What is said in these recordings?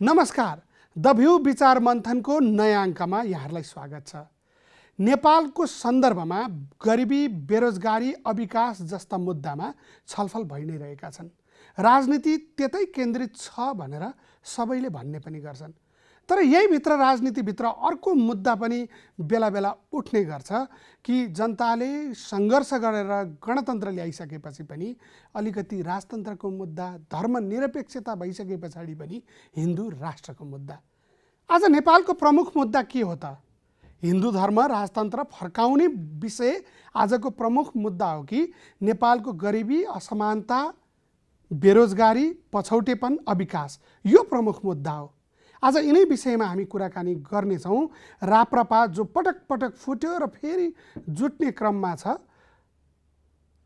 नमस्कार, the view विचार मन्थनको नयाँ अङ्कमा यहाँहरूलाई स्वागत छ। नेपालको सन्दर्भमा गरिबी, बेरोजगारी, अविकास जस्ता मुद्दामा छलफल भइ नै रहेका छन्। राजनीति त्यतै केन्द्रित छ भनेर सबैले भन्ने पनि गर्छन्। तर यही भित्र राजनीतिभित्र अर्को मुद्दा पनि बेला बेला उठ्ने गर्छ कि जनताले सङ्घर्ष गरेर गणतन्त्र ल्याइसकेपछि पनि अलिकति राजतन्त्रको मुद्दा, धर्मनिरपेक्षता भइसके पछाडि पनि हिन्दू राष्ट्रको मुद्दा। आज नेपालको प्रमुख मुद्दा के हो त? हिन्दू धर्म, राजतन्त्र फर्काउने विषय आजको प्रमुख मुद्दा हो कि नेपालको गरिबी, असमानता, बेरोजगारी, पछौटेपन, अविकास यो प्रमुख मुद्दा हो। आज यिनै विषयमा हामी कुराकानी गर्नेछौँ। राप्रपा जो पटक पटक फुट्यो र फेरि जुट्ने क्रममा छ,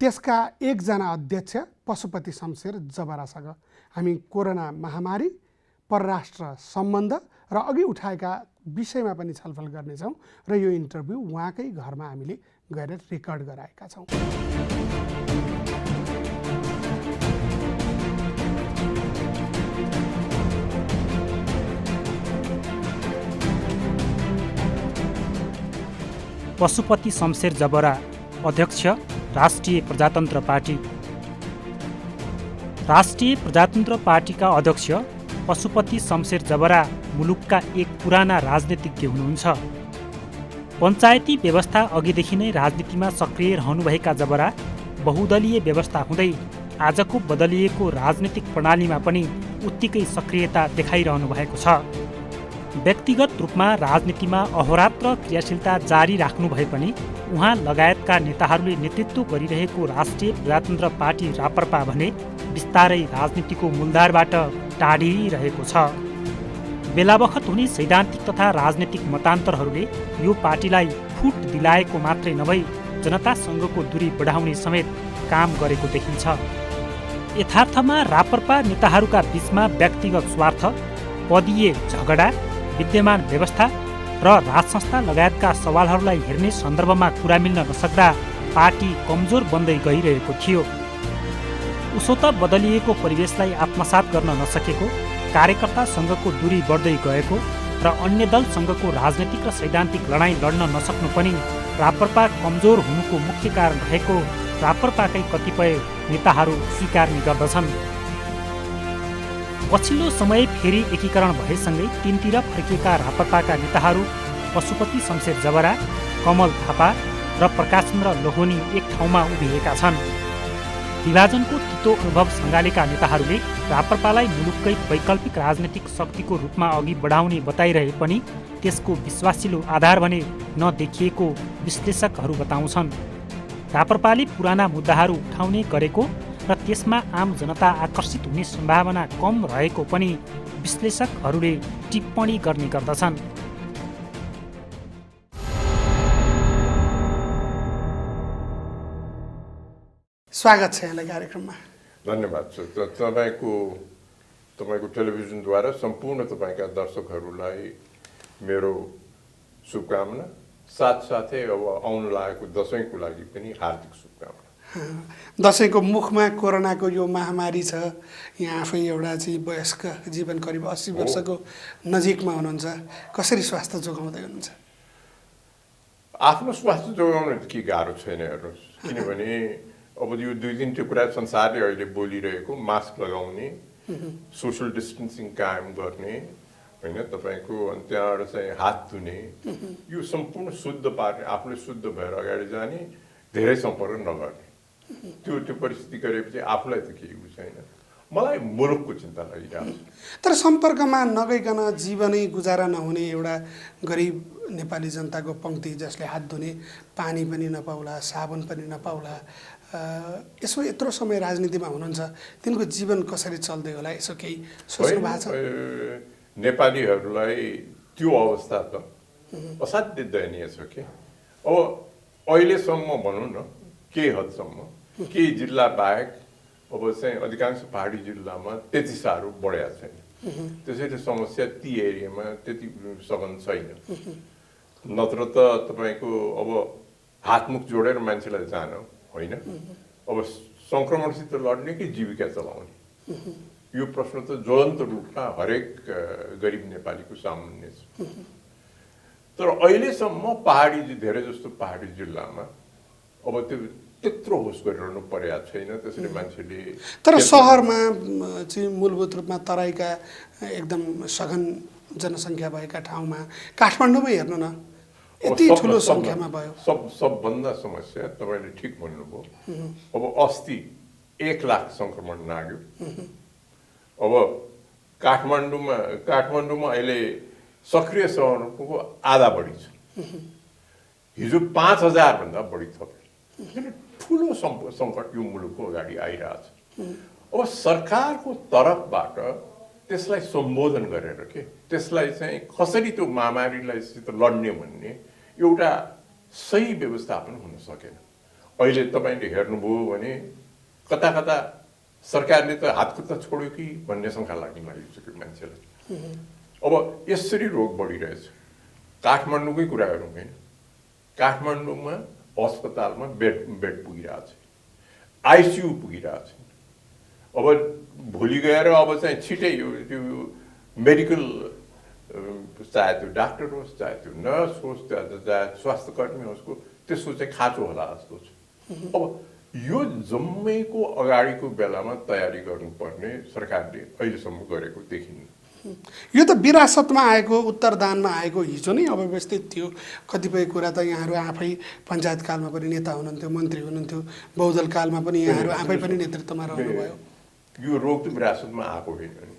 त्यसका एकजना अध्यक्ष पशुपति शमशेर जबरासँग हामी कोरोना महामारी, परराष्ट्र सम्बन्ध र अघि उठाएका विषयमा पनि छलफल गर्नेछौँ र यो इन्टरभ्यू उहाँकै घरमा हामीले गएर रेकर्ड गराएका छौँ। पशुपति शमशेर जबरा, अध्यक्ष, राष्ट्रिय प्रजातन्त्र पार्टी। राष्ट्रिय प्रजातन्त्र पार्टीका अध्यक्ष पशुपति शमशेर जबरा मुलुकका एक पुराना राजनीतिज्ञ हुनुहुन्छ। पञ्चायती व्यवस्था अघिदेखि नै राजनीतिमा सक्रिय रहनुभएका जबरा बहुदलीय व्यवस्था हुँदै आजको बदलिएको राजनीतिक प्रणालीमा पनि उत्तिकै सक्रियता देखाइरहनु भएको छ। व्यक्तिगत रूपमा राजनीतिमा अहोरात्र क्रियाशीलता जारी राख्नु भए पनि उहाँ लगायतका नेताहरूले नेतृत्व गरिरहेको राष्ट्रिय प्रजातन्त्र पार्टी राप्रपा भने बिस्तारै राजनीतिको मूलधारबाट टाढिरहेको छ। बेलाबखत हुने सैद्धान्तिक तथा राजनीतिक मतान्तरहरूले यो पार्टीलाई फुट दिलाएको मात्रै नभई जनतासँगको दूरी बढाउने समेत काम गरेको देखिन्छ। यथार्थमा राप्रपा नेताहरूका बीचमा व्यक्तिगत स्वार्थ, पदीय झगडा, विद्यमान व्यवस्था र राजसंस्था लगायतका सवालहरूलाई हेर्ने सन्दर्भमा कुरा मिल्न नसक्दा पार्टी कमजोर बन्दै गइरहेको थियो। उसो त बदलिएको परिवेशलाई आत्मसात गर्न नसकेको, कार्यकर्तासँगको दूरी बढ्दै गएको र अन्य दलसँगको राजनैतिक र सैद्धान्तिक लडाईँ लड्न नसक्नु पनि राप्रपा कमजोर हुनुको मुख्य कारण रहेको राप्रपाकै कतिपय नेताहरू स्वीकार्ने गर्दछन्। पछिल्लो समय फेरि एकीकरण भएसँगै तीनतिर फर्किएका राप्रपाका नेताहरू पशुपति शमशेर जबरा, कमल थापा र प्रकाशचन्द्र लोहनी एक ठाउँमा उभिएका छन्। विभाजनको तितो अनुभव सँगालेका नेताहरूले राप्रपालाई मुलुककै वैकल्पिक राजनैतिक शक्तिको रूपमा अघि बढाउने बताइरहे पनि त्यसको विश्वासिलो आधार भने नदेखिएको विश्लेषकहरू बताउँछन्। राप्रपाले पुराना मुद्दाहरू उठाउने गरेको र त्यसमा आम जनता आकर्षित हुने सम्भावना कम रहेको पनि विश्लेषकहरूले टिप्पणी गर्ने गर्दछन्। स्वागत छ यहाँलाई कार्यक्रममा। धन्यवाद छ। तपाईँको टेलिभिजनद्वारा सम्पूर्ण तपाईँका दर्शकहरूलाई मेरो शुभकामना, साथसाथै अब आउन लागेको दसैँको लागि पनि हार्दिक शुभकामना। दसैँको मुखमा कोरोनाको यो महामारी छ। यहाँ आफै एउटा चाहिँ वयस्क जीवन करिब 80 वर्षको नजिकमा हुनुहुन्छ। कसरी स्वास्थ्य जोगाउँदै हुनुहुन्छ? आफ्नो स्वास्थ्य जोगाउन के गाह्रो छैन हेर्नुहोस्, किनभने अब यो दुई तिनवटा कुरा संसारले अहिले बोलिरहेको, मास्क लगाउने, सोसल डिस्टेन्सिङ कायम गर्ने, होइन, तपाईँको अनि त्यहाँबाट चाहिँ हात धुने, यो सम्पूर्ण शुद्ध पार्ने, आफूले शुद्ध भएर अगाडि जाने, धेरै सम्पर्क नगर्ने, त्यो परिस्थिति गरेपछि आफूलाई त केही छैन। मलाई मुलुकको चिन्ता लागिरहेको छ। तर सम्पर्कमा नगइकन जीवनै गुजारा नहुने एउटा गरिब नेपाली जनताको पङ्क्ति जसले हात धुने पानी पनि नपाउला, साबुन पनि नपाउला, यसो यत्रो समय राजनीतिमा हुनुहुन्छ, तिनको जीवन कसरी चल्दै होला, यसो केही सोच्नु भएको छ? नेपालीहरूलाई त्यो अवस्था त असाध्यै दयनीय छ कि अब अहिलेसम्म भनौँ न, केही हदसम्म केही जिल्ला बाहेक अब चाहिँ अधिकांश पहाडी जिल्लामा त्यति साह्रो बढेको छैन। त्यसैले समस्या ती एरियामा त्यति सघन छैन। नत्र त तपाईँको अब हातमुख जोडेर मान्छेलाई जान होइन, अब सङ्क्रमणसित लड्ने कि जीविका चलाउने, यो प्रश्न त ज्वलन्त रूपमा हरेक गरिब नेपालीको सामुन्ने छ। तर अहिलेसम्म धेरै जस्तो पहाडी जिल्लामा अब त्यो त्यत्रो होस गरिरहनु परेको छैन, त्यसरी मान्छेले। तर सहरमा चाहिँ मूलभूत रूपमा तराईका एकदम सघन जनसङ्ख्या भएका ठाउँमा काठमाडौँमै हेर्नु न यति ठुलो सङ्ख्यामा भयो। सबभन्दा समस्या तपाईँले ठिक भन्नुभयो। अब अस्ति 1 लाख सङ्क्रमण लाग्यो। अब काठमाडौँमा अहिले सक्रिय सहरको आधा बढी छ। हिजो 5000 भन्दा बढी थप्यो। ठुलो सङ्कट यो मुलुकको अगाडि आइरहेछ। अब सरकारको तर्फबाट त्यसलाई सम्बोधन गरेर के त्यसलाई चाहिँ कसरी त्यो महामारीलाई लड्ने भन्ने एउटा सही व्यवस्थापन हुन सकेन। अहिले तपाईँले हेर्नुभयो भने कता कता सरकारले त हातखुट्टा छोड्यो कि भन्ने शङ्का लाग्न लागिसक्यो मान्छेलाई। अब यसरी रोग बढिरहेछ। काठमाडौँकै कुरा गरौँ होइन, काठमाडौँमा अस्पतालमा बेड पुगिरहेको छ, आइसियु पुगिरहेको छ। अब भोलि गएर अब चाहिँ छिटै त्यो मेडिकल चाहे त्यो डाक्टर होस्, चाहे त्यो नर्स होस्, चाहे स्वास्थ्यकर्मी होस्, त्यसको चाहिँ खाँचो होला जस्तो छ। अब यो जम्मैको अगाडिको बेलामा तयारी गर्नुपर्ने सरकारले अहिलेसम्म गरेको देखिन्न। यो त विरासतमा आएको, उत्तरदानमा आएको। हिजो नै अव्यवस्थित थियो। कतिपय कुरा त यहाँहरू आफै पञ्चायत कालमा पनि नेता हुनुहुन्थ्यो, मन्त्री हुनुहुन्थ्यो, बहुदल कालमा पनि यहाँहरू आफै पनि नेतृत्वमा रहनुभयो। यो रोग त विरासतमा आएको होइन नि।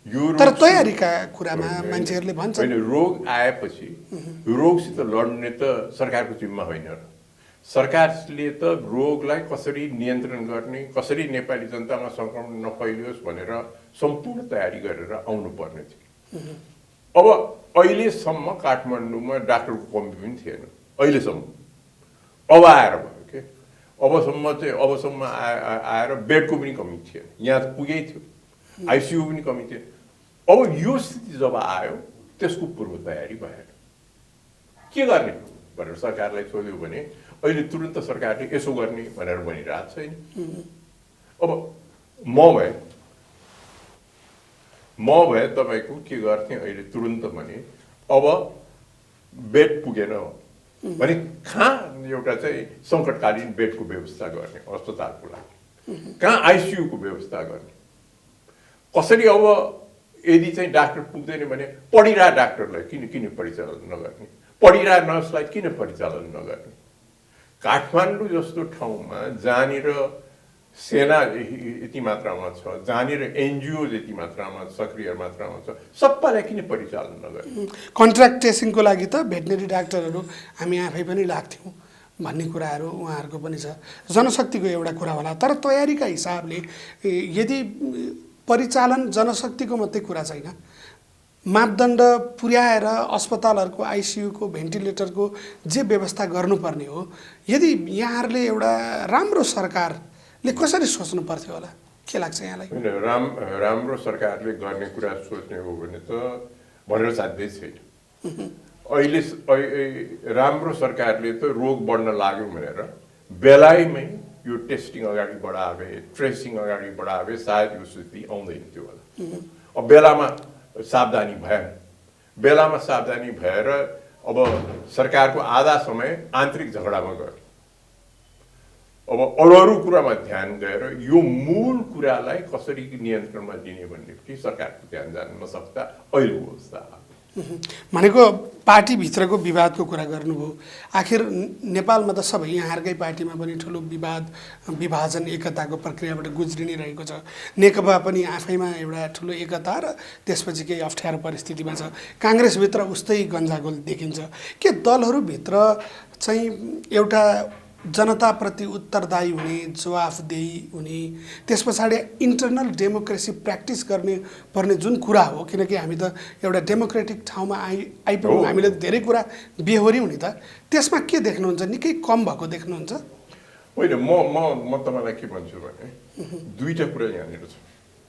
यो तर तयारीका कुरामा मान्छेहरूले भन्छन् रोग आएपछि रोगसित लड्ने त सरकारको जिम्मा होइन र। सरकारले त रोगलाई कसरी नियन्त्रण गर्ने, कसरी नेपाली जनतामा सङ्क्रमण नफैलियोस् भनेर सम्पूर्ण तयारी गरेर आउनुपर्ने थियो। अब अहिलेसम्म काठमाडौँमा डाक्टरको कमी पनि थिएन अहिलेसम्म। अब आएर भयो के अबसम्म आएर बेडको पनि कमी थिएन, यहाँ पुगै थियो, आइसियु पनि कमी थिएन। अब यो स्थिति जब आयो त्यसको पूर्व तयारी भएन। के गर्ने भनेर सरकारलाई सोध्यो भने अहिले तुरुन्त सरकारले यसो गर्ने भनेर भनिरहेको छैन। अब म भए तपाईँको के गर्थेँ अहिले तुरुन्त भने अब बेड पुगेन भने कहाँ एउटा चाहिँ सङ्कटकालीन बेडको व्यवस्था गर्ने अस्पतालको लागि, कहाँ आइसियुको व्यवस्था गर्ने, कसरी अब यदि चाहिँ डाक्टर पुग्दैन भने पढिरहेको डाक्टरलाई किन परिचालन नगर्ने, पढिरहेको नर्सलाई किन परिचालन नगर्ने। काठमाडौँ जस्तो ठाउँमा जहाँनिर सेना यति मात्रामा छ, जहाँनिर एनजिओ यति मात्रामा सक्रिय मात्रामा छ, सबैलाई किन परिचालन नगर्ने। कन्ट्र्याक्ट ट्रेसिङको लागि त भेटनेरी डाक्टरहरू हामी आफै पनि लाग्थ्यौँ भन्ने कुराहरू उहाँहरूको पनि छ। जनशक्तिको एउटा कुरा होला। तर तयारीका हिसाबले यदि परिचालन जनशक्तिको मात्रै कुरा छैन, मापदण्ड पुर्याएर अस्पतालहरूको आइसियुको भेन्टिलेटरको जे व्यवस्था गर्नुपर्ने हो, यदि यहाँहरूले एउटा राम्रो सरकारले कसरी सोच्नु पर्थ्यो होला, के लाग्छ यहाँलाई? राम्रो सरकारले गर्ने कुरा सोच्ने हो भने त भनेर साध्यै छैन। अहिले राम्रो सरकारले त रोग बढ्न लाग्यो भनेर बेलायमै यो टेस्टिङ अगाडि बढावे, ट्रेसिङ अगाडि बढावे, सायद यो स्थिति आउँदैन थियो होला। अब बेलामा सावधानी भएर अब सरकारको आधा समय आन्तरिक झगडामा गयो। अब अरू कुरामा ध्यान गएर यो मूल कुरालाई कसरी नियन्त्रणमा लिने भन्नेपट्टि सरकारको ध्यान जान नसक्दा अहिलेको अवस्था। भनेको पार्टीभित्रको विवादको कुरा गर्नुभयो। आखिर नेपालमा त सबै यहाँहरूकै पार्टीमा पनि ठुलो विभाजन एकताको प्रक्रियाबाट गुज्रि नै रहेको छ। नेकपा पनि आफैमा एउटा ठुलो एकता र त्यसपछि केही अप्ठ्यारो परिस्थितिमा छ। काङ्ग्रेसभित्र उस्तै गन्जागोल देखिन्छ। के दलहरूभित्र चाहिँ एउटा जनताप्रति उत्तरदायी हुने, जवाफदेही हुने, त्यस पछाडि इन्टरनल डेमोक्रेसी प्र्याक्टिस गर्ने पर्ने जुन कुरा हो, किनकि हामी त एउटा डेमोक्रेटिक ठाउँमा आइपुग्यौँ, हामीले धेरै कुरा बेहोरी हुने त, त्यसमा के देख्नुहुन्छ? निकै कम भएको देख्नुहुन्छ? होइन, म तपाईँलाई के भन्छु भने दुईटा कुरा यहाँनिर छ।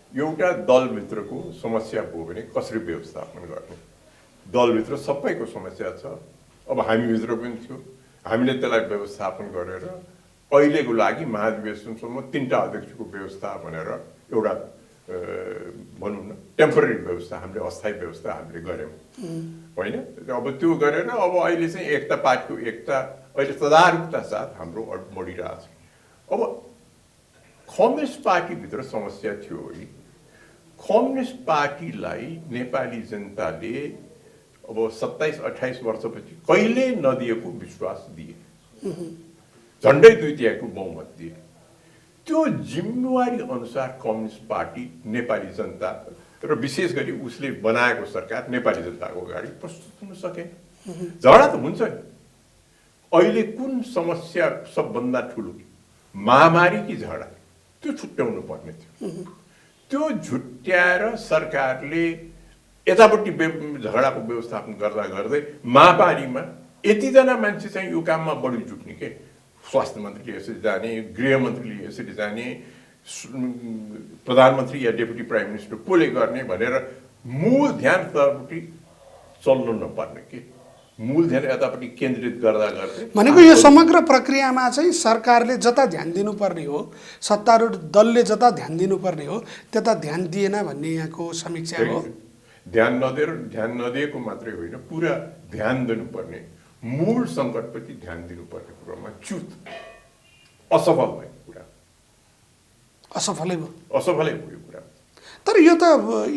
एउटा दलभित्रको समस्या भयो भने कसरी व्यवस्थापन गर्ने। दलभित्र सबैको समस्या छ। अब हामीभित्र पनि थियो, हामीले त्यसलाई व्यवस्थापन गरेर अहिलेको लागि महाधिवेशनसम्म 3टा अध्यक्षको व्यवस्था भनेर एउटा भनौँ न टेम्पोरेरी व्यवस्था, हामीले अस्थायी व्यवस्था हामीले गऱ्यौँ होइन। अब त्यो गरेर अब अहिले चाहिँ एकता पार्टीको एकता अहिले तदारुकता साथ हाम्रो बढिरहेको छ। अब कम्युनिस्ट पार्टीभित्र समस्या थियो है, कम्युनिस्ट पार्टीलाई नेपाली जनताले अब 27-28 वर्षपछि कहिले नदिएको विश्वास दिए, झन्डै 2/3 बहुमत दिए। त्यो जिम्मेवारी अनुसार कम्युनिस्ट पार्टी नेपाली जनता र विशेष गरी उसले बनाएको सरकार नेपाली जनताको अगाडि प्रस्तुत हुन सके। झगडा त हुन्छ नि, अहिले कुन समस्या सबभन्दा ठुलो महामारी कि झगडा, त्यो छुट्याउनु पर्ने थियो। त्यो झुट्याएर सरकारले यतापट्टि झगडाको व्यवस्थापन गर्दा गर्दै महामारीमा यतिजना मान्छे चाहिँ यो काममा बढी जुट्ने के, स्वास्थ्य मन्त्रीले यसरी जाने, गृहमन्त्रीले यसरी जाने, प्रधानमन्त्री या डेपुटी प्राइम मिनिस्टर कसले गर्ने भनेर मूल ध्यान ततापट्टि चल्नु नपर्ने के, मूल ध्यान यतापट्टि केन्द्रित गर्दा गर्दै भनेको यो समग्र प्रक्रियामा चाहिँ सरकारले जता ध्यान दिनुपर्ने हो, सत्तारूढ दलले जता ध्यान दिनुपर्ने हो त्यता ध्यान दिएन भन्ने यहाँको समीक्षा हो। ध्यान नदिएको मात्रै होइन, पुरा ध्यान दिनुपर्ने मूल सङ्कटप्रति ध्यान दिनुपर्ने कुरामा च्युत असफल भएको कुरा, असफलै भयो यो कुरा। तर यो त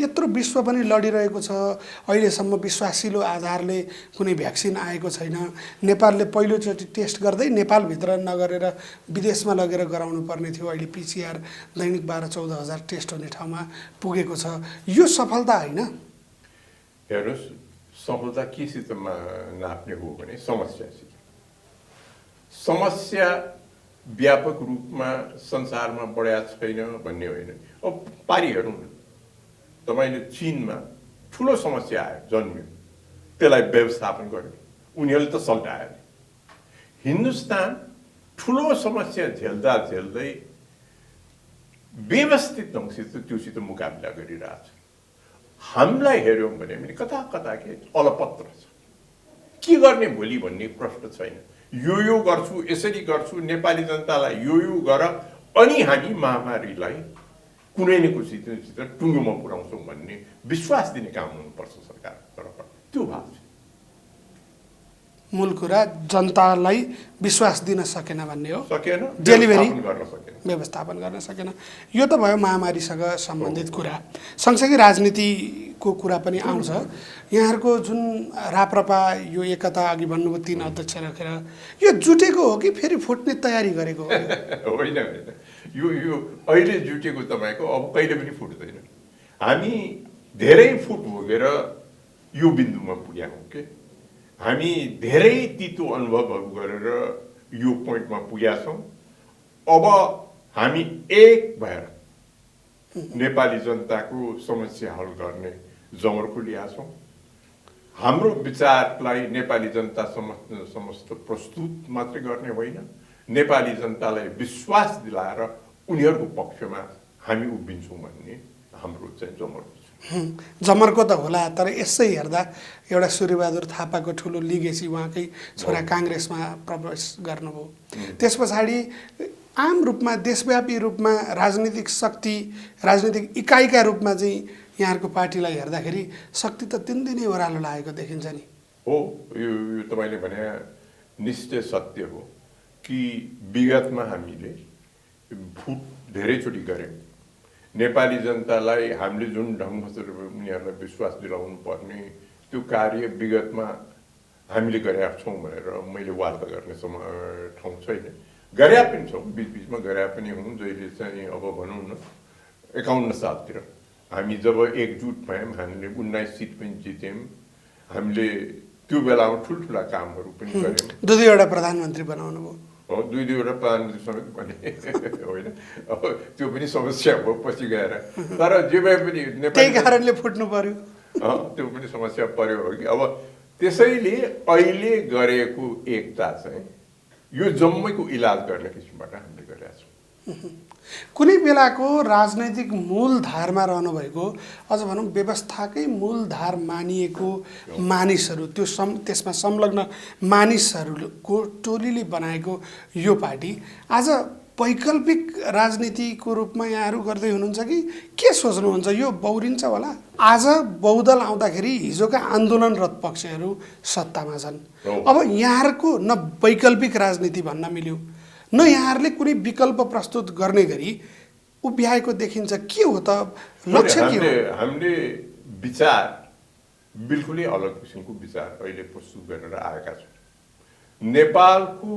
यत्रो विश्व पनि लडिरहेको छ, अहिलेसम्म विश्वासिलो आधारले कुनै भ्याक्सिन आएको छैन। नेपालले पहिलोचोटि टेस्ट गर्दै नेपालभित्र नगरेर विदेशमा लगेर गराउनु पर्ने थियो, अहिले PCR दैनिक 12-14 हजार टेस्ट हुने ठाउँमा पुगेको छ। यो सफलता होइन। हेर्नुहोस्, सफलता केसित नाप्ने हो भने समस्यासित। समस्या व्यापक रूपमा संसारमा बढाएको छैन भन्ने होइन। अब पारी हेरौँ न, तपाईँले चीनमा ठुलो समस्या आयो, जन्मियो, त्यसलाई व्यवस्थापन गर्यो, उनीहरूले त सल्टायो। हिन्दुस्तान ठुलो समस्या झेल्दा झेल्दै व्यवस्थित ढङ्गसित त्योसित मुकाबिला गरिरहेछ। हामीलाई हेऱ्यौँ भने पनि कता कता के अलपत्र छ, के गर्ने भोलि भन्ने प्रश्न छैन। यो गर्छु, यसरी गर्छु, नेपाली जनतालाई यो गर, अनि हामी महामारीलाई कुनै न कुनैसित टुङ्गोमा पुर्याउँछौँ भन्ने विश्वास दिने काम हुनुपर्छ सरकारको तर्फबाट। त्यो भएको छ। मूल कुरा जनतालाई विश्वास दिन सकेन भन्ने हो, सकेन, डेलिभरी गर्न सकेन, व्यवस्थापन गर्न सकेन। यो त भयो महामारीसँग सम्बन्धित कुरा। सँगसँगै राजनीतिको कुरा पनि आउँछ। यहाँहरूको जुन राप्रपा यो एकता अघि भन्नुभयो 3 अध्यक्ष राखेर, यो जुटेको हो कि फेरि फुट्ने तयारी गरेको हो? होइन, यो अहिले जुटेको तपाईँको अब कहिले पनि फुट्दैन। हामी धेरै फुट भोगेर यो बिन्दुमा पुग्यौँ के, हामी धेरै तितो अनुभवहरू गरेर यो पोइन्टमा पुगेका छौँ। अब हामी एक भएर नेपाली जनताको समस्या हल गर्ने जमर्को ल्याएका छौँ। हाम्रो विचारलाई नेपाली जनता समस्त प्रस्तुत मात्रै गर्ने होइन, नेपाली जनतालाई विश्वास दिलाएर उनीहरूको पक्षमा हामी उभिन्छौँ भन्ने हाम्रो चाहिँ जमर्को छ। जमर्को त होला, तर यसै हेर्दा एउटा सूर्यबहादुर थापाको ठुलो लिगेसी उहाँकै छोरा काङ्ग्रेसमा प्रवेश गर्नुभयो। त्यस पछाडि आम रूपमा देशव्यापी रूपमा राजनीतिक शक्ति, राजनीतिक इकाइका रूपमा चाहिँ यहाँहरूको पार्टीलाई हेर्दाखेरि शक्ति त दिनदिनै ओह्रालो लागेको देखिन्छ नि। हो, यो तपाईँले भने निश्चय सत्य हो कि विगतमा हामीले फुट धेरैचोटि गऱ्यौँ। नेपाली जनतालाई हामीले जुन ढङ्गबाट उनीहरूलाई विश्वास दिलाउनु पर्ने त्यो कार्य विगतमा हामीले गरेका छौँ भनेर मैले वार्ता गर्ने ठाउँ छैन। गरेका पनि छौँ, बिचबिचमा गरेका पनि हौँ। जहिले चाहिँ अब भनौँ न 51 सालतिर हामी जब एकजुट भयौँ, हामीले 19 सिट पनि जित्यौँ। हामीले त्यो बेलामा ठुल्ठुला कामहरू पनि गऱ्यौँ। 2-2वटा प्रधानमन्त्री बनाउनु भयो। हो, 2-2वटा प्रधानमन्त्री समेत भने होइन, अब त्यो पनि समस्या हो पछि गएर। तर जे भए पनि त्यही कारणले फुट्नु पर्यो। त्यो पनि समस्या पर्यो हो कि। अब त्यसैले अहिले गरेको एकता चाहिँ यो जम्मैको इलाज गर्ने किसिमबाट हामीले गरेका छौँ। कुनै बेलाको राजनैतिक मूलधारमा रहनुभएको, अझ भनौँ व्यवस्थाकै मूलधार मानिएको मानिसहरू, त्यसमा संलग्न मानिसहरूको टोलीले बनाएको यो पार्टी आज वैकल्पिक राजनीतिको रूपमा यहाँहरू गर्दै हुनुहुन्छ कि के सोच्नुहुन्छ? यो बौरिन्छ होला। आज बहुदल आउँदाखेरि हिजोका आन्दोलनरत पक्षहरू सत्तामा छन्। अब यहाँहरूको न वैकल्पिक राजनीति भन्न मिल्यो, न यहाँहरूले कुनै विकल्प प्रस्तुत गर्ने गरी उभ्याएको देखिन्छ। के हो त लक्ष्य? के हो? हामीले विचार बिल्कुलै अलग किसिमको विचार अहिले प्रस्तुत गरेर आएका छौँ। नेपालको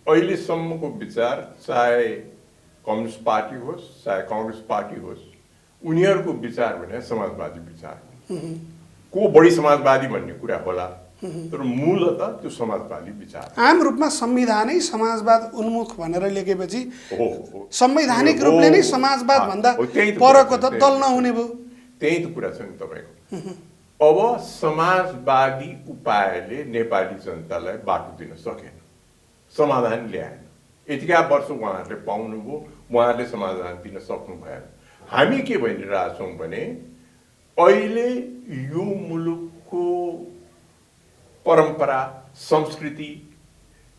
अहिलेसम्मको विचार, चाहे कम्युनिस्ट पार्टी होस् चाहे काङ्ग्रेस पार्टी होस्, उनीहरूको विचार भने समाजवादी विचार को बढी समाजवादी भन्ने कुरा होला, तर मूलतः त्यो समाजवादी विचार। आम रूपमा संविधानै समाजवाद उन्मुख भनेर लेखेपछि संवैधानिक रूपले नै समाजवाद भन्दा परको त दल नहुने भयो। त्यही त कुरा छ नि तपाईँको। अब समाजवादी उपायले नेपाली जनतालाई बाटो दिन सकेन, समाधान ल्याएन। यतिका वर्ष उहाँहरूले पाउनुभयो, उहाँहरूले समाधान दिन सक्नु भएन। हामी के भनिरहेछौँ भने अहिले यो मुलुकको परम्परा, संस्कृति,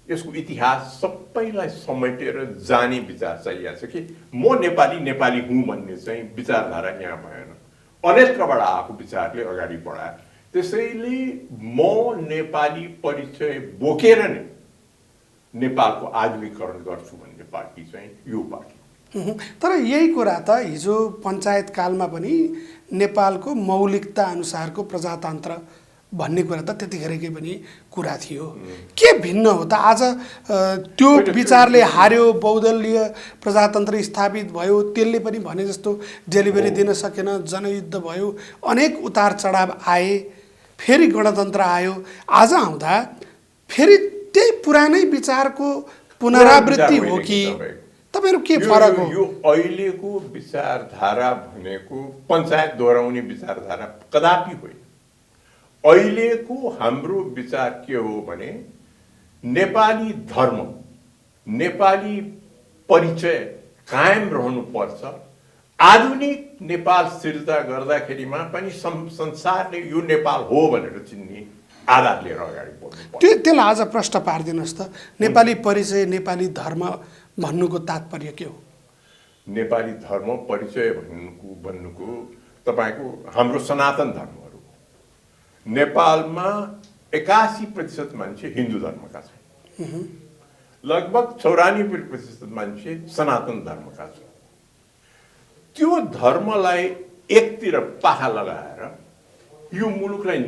यसको इतिहास सबैलाई समेटेर जाने विचार चाहिएको छ कि म नेपाली नेपाली हुँ भन्ने चाहिँ विचारधारा यहाँ भएन। अनेकबाट आएको विचारले अगाडि बढायो। त्यसैले म नेपाली परिचय बोकेर नै नेपालको आधुनिकीकरण गर्छु भन्ने पार्टी चाहिँ यो पार्टी। तर यही कुरा त हिजो पञ्चायत कालमा पनि नेपालको मौलिकता अनुसारको प्रजातन्त्र भन्ने कुरा त त्यतिखेरकै पनि कुरा थियो। के भिन्न हो त आज? त्यो विचारले हार्यो, बहुदलीय प्रजातन्त्र स्थापित भयो, त्यसले पनि भने जस्तो डेलिभरी दिन सकेन, जनयुद्ध भयो, अनेक उतार चढाव आए, फेरि गणतन्त्र आयो। आज आउँदा फेरि त्यही पुरानै विचारको पुनरावृत्ति हो कि तपाईहरु के फरक हो? यो अहिलेको विचारधारा भनेको पञ्चायत दोहोऱ्याउने विचारधारा कदापि होइन। अहिलेको हाम्रो विचार के हो भने नेपाली धर्म, नेपाली परिचय कायम रहनुपर्छ। आधुनिक नेपाल सिर्जना गर्दाखेरिमा पनि संसारले यो नेपाल हो भनेर चिन्ने आधार लिएर अगाडि बढ्नु। त्यसलाई आज प्रश्न पारिदिनुहोस् त। नेपाली परिचय, नेपाली धर्म भन्नुको तात्पर्य के हो? नेपाली धर्म परिचय भन्नुको तपाईको हाम्रो सनातन धर्महरू, नेपालमा 81% मान्छे हिन्दू धर्मका छन्, लगभग 94% मान्छे सनातन धर्मका छन्। त्यो धर्मलाई एकतिर पाखा लगाएर यो मुलुकलाई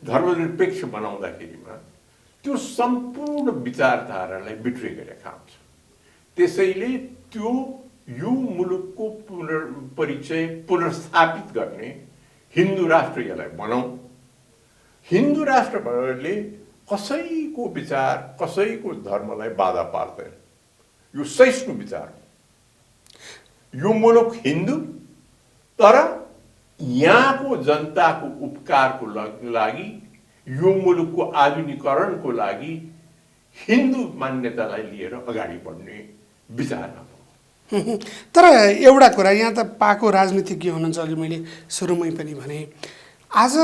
धर्मनिरपेक्ष बनाउँदाखेरिमा त्यो सम्पूर्ण विचारधारालाई बिट्रे गरेका हुन्छ। त्यसैले त्यो यो मुलुकको परिचय पुनर्स्थापित गर्ने हिन्दू राष्ट्र यसलाई बनाऊ। हिन्दू राष्ट्रले कसैको विचार, कसैको धर्मलाई बाधा पार्दैन। यो सहिष्णु विचार हो। यो मुलुक हिन्दू, तर यहाँको जनताको उपकारको लागि, यो मुलुकको आधुनिकीकरणको लागि हिन्दू मान्यतालाई लिएर अगाडि बढ्ने विचार हो। तर एउटा कुरा यहाँ त पाको राजनीतिज्ञ हुनुहुन्छ, अघि मैले सुरुमै पनि भने। आज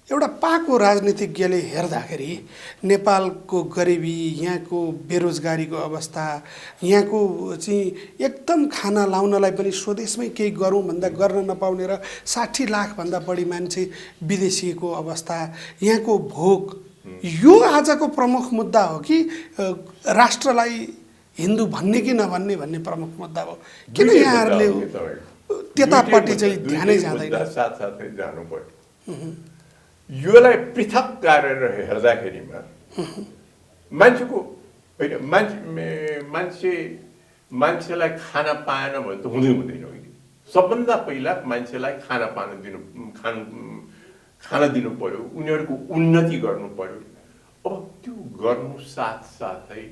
एउटा पाको राजनीतिज्ञले हेर्दाखेरि नेपालको गरिबी, यहाँको बेरोजगारीको अवस्था, यहाँको चाहिँ एकदम खाना लाउनलाई पनि स्वदेशमै केही गरौँ भन्दा गर्न नपाउने र 60 लाखभन्दा बढी मान्छे विदेशीको अवस्था, यहाँको भोग, यो आजको प्रमुख मुद्दा हो कि राष्ट्रलाई हिन्दू भन्ने कि नभन्ने भन्ने प्रमुख मुद्दा हो? किन यहाँहरूले त्यतापट्टि चाहिँ ध्यानै जाँदैन? साथसाथै जानु पर्यो। योलाई पृथक गरेर हेर्दाखेरिमा मान्छेको होइन, मान्छेलाई खाना पाएन भने त हुँदैन। सबभन्दा पहिला मान्छेलाई खाना दिनु पर्यो, उनीहरूको उन्नति गर्नु पर्यो। अब त्यो गर्नु साथसाथै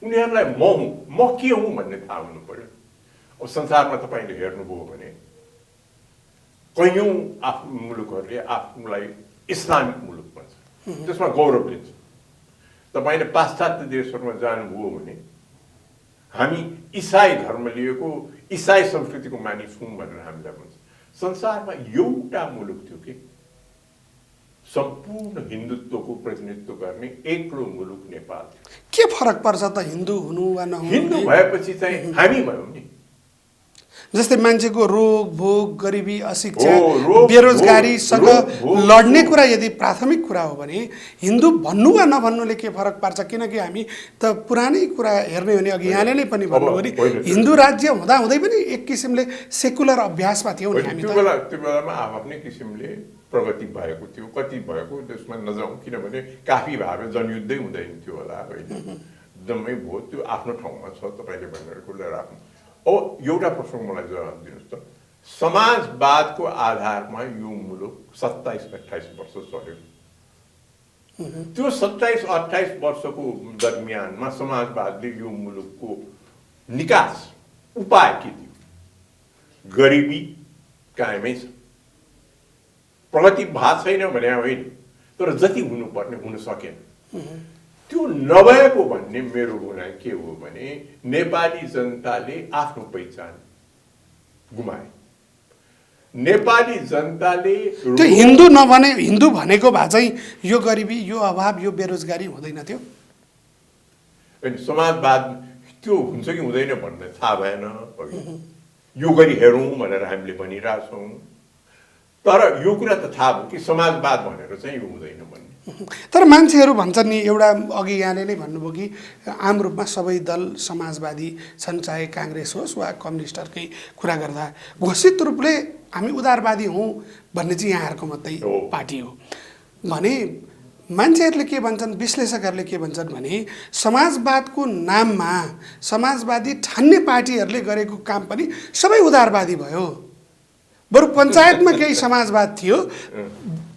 उनीहरूलाई म के हुँ भन्ने थाहा हुनु पर्यो। अब संसारमा तपाईँले हेर्नुभयो भने कैयौँ आफ्नो मुलुकहरूले आफूलाई इस्लामिक मुलुक भन्छ, त्यसमा गौरव लिन्छ। तपाईँले पाश्चात्य देशहरूमा जानुभयो भने हामी इसाई धर्म लिएको, इसाई संस्कृतिको मानिस हौँ भनेर हामीलाई भन्छ। संसारमा एउटा मुलुक थियो कि सम्पूर्ण हिन्दुत्वको प्रतिनिधित्व गर्ने एक्लो मुलुक नेपाल थियो। के फरक पर्छ त हिन्दू हुनु वा नहुनु? हिन्दू भएपछि चाहिँ हामी भयौँ नि। जस्तै मान्छेको रोग भोग गरिबी अशिक्षा रोग, बेरोजगारीसँग भोग, लड्ने कुरा यदि प्राथमिक कुरा हो भने हिन्दू भन्नु वा नभन्नुले के फरक पार्छ? किनकि हामी त पुरानै कुरा हेर्ने हो भने अघि यहाँले नै पनि भन्नुभयो नि हिन्दू राज्य हुँदा हुँदै पनि एक किसिमले सेकुलर अभ्यासमा थियौँ नि हामी। त्यो बेलामा आफ्नै किसिमले प्रगति भएको थियो। कति भएको त्यसमा नजाउँ, किनभने काफी भएर जनयुद्धै हुँदैन थियो होला होइन। जम्मै भयो, त्यो आफ्नो ठाउँमा छ, तपाईँले भनेर कुरा राख्नु। एउटा प्रश्न मलाई जवाब दिनुहोस् त, समाजवादको आधारमा यो मुलुक 27-28 वर्ष चल्यो। त्यो 27-28 वर्षको दरमियानमा समाजवादले यो मुलुकको निकास उपाय के थियो? गरिबी कायमै छ, प्रगति भएको छैन भने होइन, तर जति हुनुपर्ने हुन सकेन। त्यो नभएको भन्ने मेरो भनाइ के हो भने नेपाली जनताले आफ्नो पहिचान गुमाए। नेपाली जनताले त्यो हिन्दू नभने हिन्दू भनेको भए चाहिँ यो गरिबी यो अभाव यो बेरोजगारी हुँदैन थियो। समाजवाद त्यो हुन्छ कि हुँदैन भन्ने थाहा भएन। यो गरी हेरौँ भनेर हामीले भनिरहेछौँ, तर यो कुरा त थाहा भयो कि समाजवाद भनेर चाहिँ यो हुँदैन भन्ने। तर मान्छेहरू भन्छन् नि, एउटा अघि यहाँले नै भन्नुभयो कि आम रूपमा सबै दल समाजवादी छन्, चाहे काङ्ग्रेस होस् वा कम्युनिस्टहरूकै कुरा गर्दा घोषित रूपले हामी उदारवादी हौँ भन्ने चाहिँ यहाँहरूको मात्रै पार्टी हो भने मान्छेहरूले के भन्छन्, विश्लेषकहरूले के भन्छन् भने समाजवादको नाममा समाजवादी ठान्ने पार्टीहरूले गरेको काम पनि सबै उदारवादी भयो। बरु पञ्चायतमा केही समाजवाद थियो,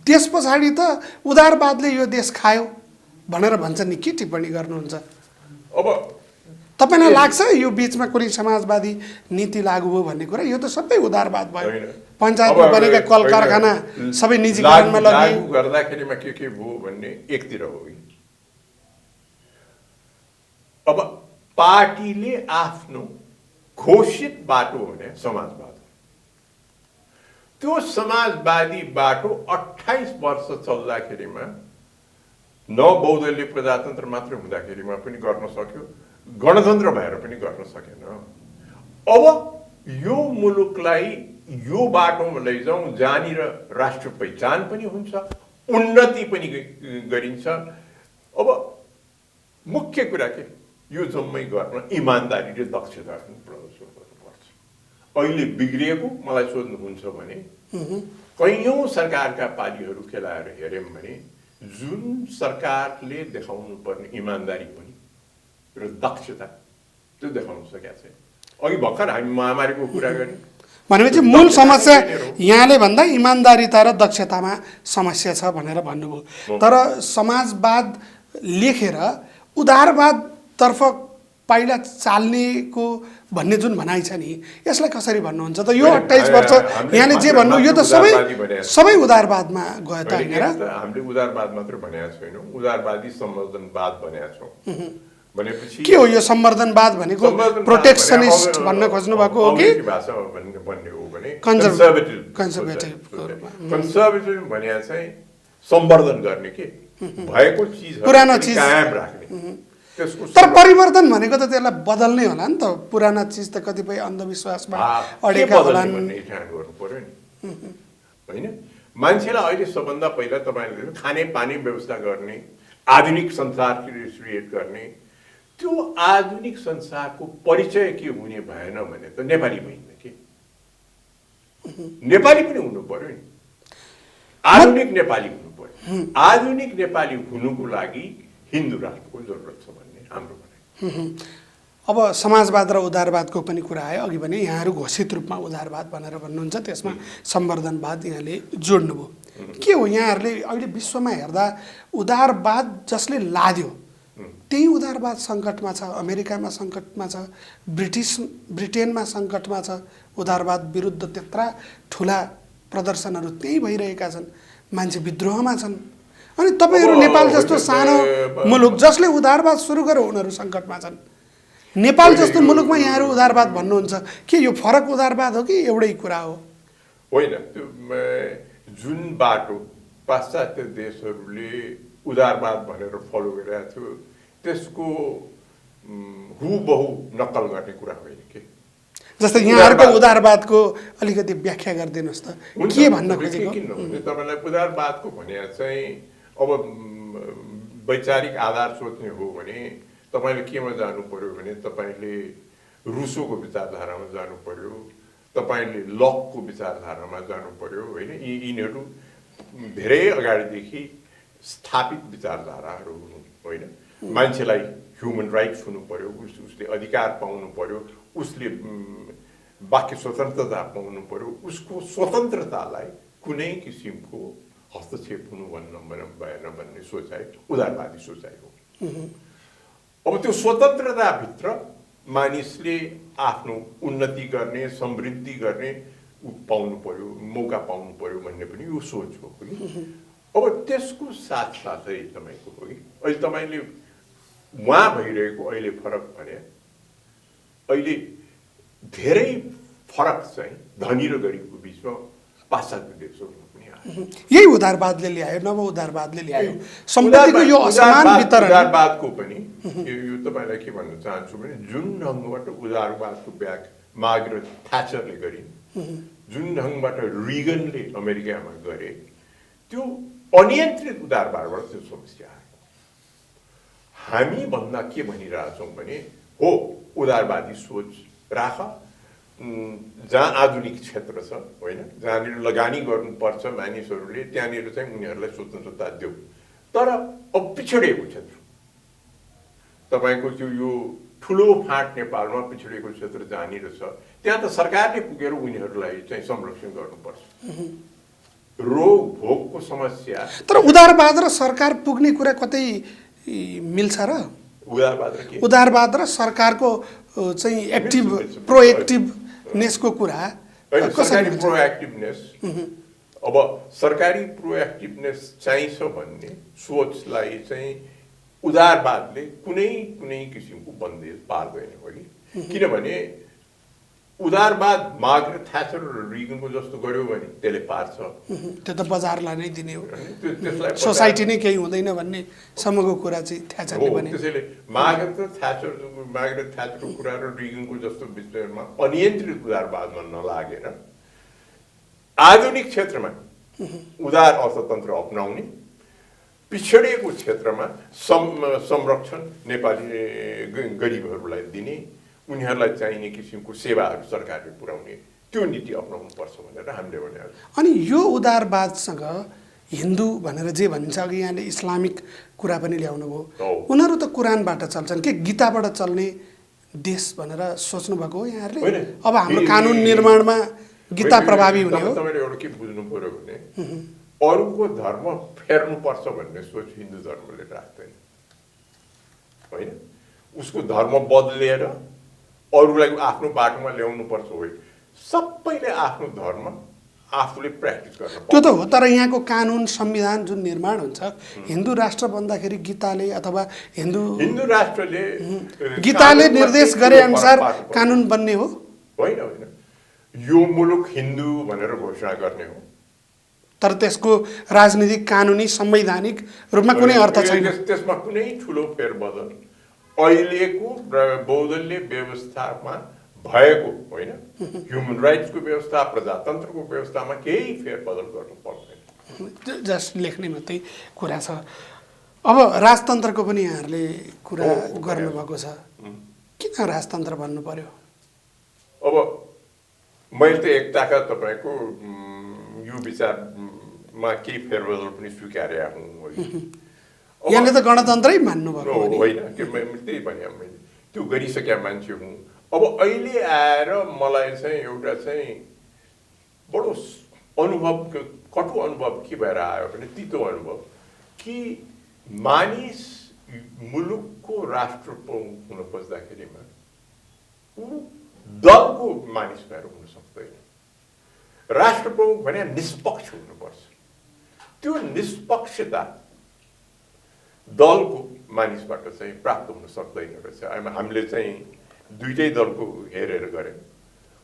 त्यस पछाडि त उदारवादले यो देश खायो भनेर भन्छन् नि। के टिप्पणी गर्नुहुन्छ? अब तपाईँलाई लाग्छ यो बिचमा कुनै समाजवादी नीति लागू हो भन्ने कुरा? यो त सबै उदारवाद भयो। पञ्चायतमा बनेका कल कारखाना सबै निजीकरणमा लगियो। लागू गर्दाखेरिमा के भयो भन्ने एकतिर हो कि अब पार्टीले आफ्नो घोषित बाटो भने समाजवाद, त्यो समाजवादी बाटो 28 वर्ष चल्दाखेरिमा न बहुदलीय प्रजातन्त्र मात्र हुँदाखेरिमा पनि गर्न सक्यो, गणतन्त्र भएर पनि गर्न सकेन। अब यो मुलुकलाई यो बाटोमा लैजाउँ जहाँनिर राष्ट्र पहिचान पनि हुन्छ, उन्नति पनि गरिन्छ। अब मुख्य कुरा के, यो जम्मै गर्न इमान्दारी र दक्षता पनि प्रदर्शन गर्नुपर्छ। अहिले बिग्रिएको मलाई सोध्नुहुन्छ भने कैयौँ सरकारका पालीहरू खेलाएर हेऱ्यौँ भने जुन सरकारले देखाउनु पर्ने इमान्दारी पनि र दक्षता त्यो देखाउन सकेका छैन। अघि भर्खर हामी महामारीको कुरा गऱ्यौँ भनेपछि मूल समस्या यहाँले भन्दा इमान्दारिता र दक्षतामा समस्या छ भनेर भन्नुभयो। तर समाजवाद लेखेर उदारवादतर्फ पाइला चाल्नेको भन्ने जुन भनाइ छ नि, यसलाई कसरी भन्नुहुन्छ त? यो 28 वर्ष यहाँले जे भन्नु यो त सबै उदारवादमा गयो त होइन र? हामीले उदारवाद मात्र भनेका छैनौँ, उदारवादी सम्वर्धनवाद भनेका छौँ। भनेपछि के हो यो सम्वर्धनवाद भनेको? प्रोटेक्सनिस्ट भन्न खोज्नु भएको हो कि भाषामा भन्ने हो भने कन्जर्भेटिभ भने चाहिँ सम्वर्धन गर्ने के भएको चिज पुरानो चिज कायम राख्ने। तर परिवर्तन भनेको त त्यसलाई बदल्ने होला नि त। पुराना चिज त कतिपय अन्धविश्वासमा अडेका होलान् भन्ने ठान गर्नु पर्यो नि होइन। मान्छेलाई अहिले सबभन्दा पहिला तपाईँले खाने पानी व्यवस्था गर्ने, आधुनिक संसार क्रिएट गर्ने, त्यो आधुनिक संसारको परिचय के हुने भएन भने त नेपाली भइन्न के, नेपाली पनि हुनु पर्यो नि। आधुनिक नेपाली हुनु पर्यो। आधुनिक नेपाली हुनुको लागि हिन्दू राष्ट्रको जरुरत छ भन्ने हाम्रो भनाइ। अब समाजवाद र उदारवादको पनि कुरा आयो। अघि भने यहाँहरू घोषित रूपमा उदारवाद भनेर भन्नुहुन्छ, त्यसमा सम्वर्धनवाद यहाँले जोड्नुभयो। के हो यहाँहरूले अहिले विश्वमा हेर्दा उदारवाद जसले लाद्यो त्यही उदारवाद सङ्कटमा छ, अमेरिकामा सङ्कटमा छ, ब्रिटेनमा सङ्कटमा छ। उदारवाद विरुद्ध त्यत्रा ठुला प्रदर्शनहरू त्यही भइरहेका छन्, मान्छे विद्रोहमा छन्। अनि तपाईँहरू नेपाल जस्तो सानो मुलुक जसले उदारवाद सुरु गर्यो उनीहरू सङ्कटमा छन्। नेपाल जस्तो मुलुकमा यहाँहरू उदारवाद भन्नुहुन्छ, के यो फरक उदारवाद हो कि एउटै कुरा हो? होइन, त्यो जुन बाटो पाश्चात्य देशहरूले उदारवाद भनेर फलो गरिरहेको थियो त्यसको हुबहु नक्कल गर्ने कुरा होइन के। जस्तै यहाँहरूको उदारवादको अलिकति व्याख्या गरिदिनुहोस् त के भन्न खोजेको? किन नहुने तपाईँलाई उदारवादको भने चाहिँ अब वैचारिक आधार सोच्ने हो भने तपाईँले केमा जानु पर्यो भने तपाईँले रुसोको विचारधारामा जानु पर्यो, तपाईँले लकको विचारधारामा जानु पर्यो होइन। यिनीहरू धेरै अगाडिदेखि स्थापित विचारधाराहरू हुन् होइन। मान्छेलाई ह्युमन राइट्स हुनु पर्यो, उसले अधिकार पाउनु पर्यो, उसले वाक्य स्वतन्त्रता पाउनु पर्यो, उसको स्वतन्त्रतालाई कुनै किसिमको हस्तक्षेप हुनु भएन भन्ने सोचाइ उदारवादी सोचाइ हो। अब त्यो स्वतन्त्रताभित्र मानिसले आफ्नो उन्नति गर्ने, समृद्धि गर्ने पाउनु पर्यो, मौका पाउनु पर्यो भन्ने पनि यो सोच हो कि। अब त्यसको साथसाथै तपाईँको हो कि अहिले तपाईँले उहाँ भइरहेको अहिले फरक भने अहिले धेरै फरक चाहिँ धनी र गरिबको बिचमा पाश्चात्य देशहरूमा पनि आयो। यही उदारवादले ल्यायो, नव उदारवादले ल्यायो सम्पत्तिको यो असमान वितरण। उदारवादको पनि यो तपाईँलाई के भन्न चाहन्छु भने जुन ढङ्गबाट उदारवादको व्याख्या मार्गरेट थ्याचरले गरिन्, जुन ढङ्गबाट रिगनले अमेरिकामा गरे, त्यो अनियन्त्रित उदारवादबाट त्यो समस्या आयो। हामी भन्दा के भनिरहेछौँ भने हो उदारवादी सोच राख, जहाँ आधुनिक क्षेत्र छ होइन, जहाँनिर लगानी गर्नुपर्छ मानिसहरूले त्यहाँनिर चाहिँ उनीहरूलाई स्वतन्त्रता देऊ। तर अब पिछडिएको क्षेत्र तपाईँको त्यो यो ठुलो फाँट नेपालमा पिछडिएको क्षेत्र जहाँनिर छ त्यहाँ त सरकारले पुगेर उनीहरूलाई चाहिँ संरक्षण गर्नुपर्छ। रोग भोगको समस्या। तर उदारवाद र सरकार पुग्ने कुरा कतै मिल्छ र? उदारवाद र सरकारको चाहिँ एक्टिभ प्रोएक्टिभनेसको कुरा सरकारी प्रोएक्टिभनेस। अब सरकारी प्रोएक्टिभनेस चाहिन्छ भन्ने सोचलाई चाहिँ उदारवादले कुनै किसिमको बन्देज पार्दैन हो कि। किनभने उदारवाद मार्गरेट थ्याचर र रिगनको जस्तो गर्यो भने त्यसले पार्छ, त्यो त बजारलाई नै दिने हो, त्यसलाई सोसाइटी नै केही हुँदैन भन्ने सम्मको कुरा चाहिँ थ्याचरले भने। त्यसैले मार्गरेट थ्याचरको कुरा र रिगनको जस्तो विषयमा अनियन्त्रित उदारवादमा नलागेर आधुनिक क्षेत्रमा उदार अर्थतन्त्र अपनाउने, पिछडिएको क्षेत्रमा संरक्षण नेपाली गरिबहरूलाई दिने, उनीहरूलाई चाहिने किसिमको सेवाहरू सरकारले पुर्याउने त्यो नीति अपनाउनुपर्छ भनेर हामीले भनेको। अनि यो उदारवादसँग हिन्दू भनेर जे भनिन्छ, अघि यहाँले इस्लामिक कुरा पनि ल्याउनु भयो, उनीहरू त कुरानबाट चल्छन् के गीताबाट चल्ने देश भनेर सोच्नु भएको हो यहाँहरूले? अब हाम्रो कानुन निर्माणमा गीता प्रभावी हुने हो? तपाईँले एउटा के बुझ्नु पर्यो भने अरूको धर्म फेर्नुपर्छ भन्ने सोच हिन्दू धर्मले राख्दैन होइन। उसको धर्म बदलेर अरूलाई आफ्नो बाटोमा ल्याउनु पर्छ होइन, सबैले आफ्नो धर्म आफूले प्र्याक्टिस गर्नु। त्यो त हो, तर यहाँको कानुन संविधान जुन निर्माण हुन्छ हिन्दू राष्ट्र भन्दाखेरि गीताले अथवा हिन्दू राष्ट्रले गीताले निर्देश गरे अनुसार कानुन बन्ने हो होइन। यो मुलुक हिन्दू भनेर घोषणा गर्ने हो, तर त्यसको राजनीतिक कानुनी संवैधानिक रूपमा कुनै अर्थ छैन। त्यसमा कुनै ठुलो फेरबदल अहिलेको बहुदलीय व्यवस्थामा भएको होइन। ह्युमन राइट्सको व्यवस्था, प्रजातन्त्रको व्यवस्थामा केही फेरबदल गर्नु पर्दैन, जस्ट लेख्ने मात्रै कुरा छ। अब राजतन्त्रको पनि यहाँहरूले कुरा गर्नुभएको छ, किन राजतन्त्र भन्नु पर्यो? अब मैले त एकताका तपाईँको यो विचारमा केही फेरबदल पनि स्वीकारे हुँ। यहाँले त गणतन्त्रै मान्नुभएको होइन, त्यही भने मैले त्यो गरिसकेका मान्छे हुँ। अब अहिले आएर मलाई चाहिँ एउटा चाहिँ बडो अनुभव, कटु अनुभव के भएर आयो भने तितो अनुभव कि मानिस मुलुकको राष्ट्र हुन खोज्दाखेरिमा ऊ दलको मानिस भएर हुन सक्दैन। राष्ट्र प्रमुख भने निष्पक्ष हुनुपर्छ। त्यो निष्पक्षता दलको मानिसबाट चाहिँ प्राप्त हुन सक्दैन रहेछ। हामीले चाहिँ दुईटै दलको हेरेर गऱ्यौँ,